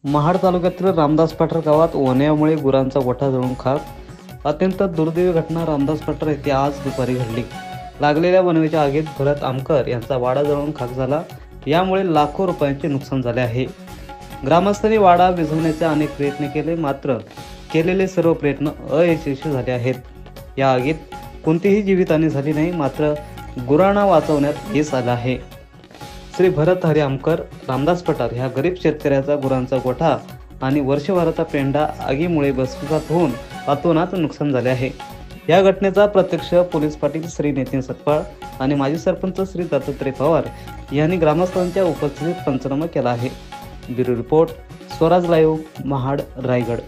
महाड तालुक्यातील रामदास पठार गावात ओण्यामुळे गुरांचा गोठा जळून खाक. अत्यंत दुर्दैवी घटना रामदास पठार येथे आज दुपारी घडली. लागलेल्या वणवेच्या आगीत भरत आमकर यांचा वाडा जळून खाक झाला. यामुळे लाखो रुपयांचे नुकसान झाले आहे. ग्रामस्थांनी वाडा विझवण्याचे अनेक प्रयत्न केले, मात्र केलेले सर्व प्रयत्न अयशस्वी झाले आहेत. या आगीत कोणतीही जीवितहानी झाली नाही, मात्र गुरांना वाचवण्यात यश आलं आहे. श्री भरत हरी आमकर, रामदास पठार ह्या गरीब शेतकऱ्याचा गुरांचा गोठा आणि वर्षभराचा पेंढा आगीमुळे भस्मसात होऊन अतोनात नुकसान झाले आहे. या घटनेचा प्रत्यक्ष पोलीस पाटील श्री नितीन सतपाळ आणि माजी सरपंच श्री दत्तात्रय पवार यांनी ग्रामस्थांच्या उपस्थितीत पंचनामा केला आहे. Bureau report, Swaraj live, Mahad, Raigad.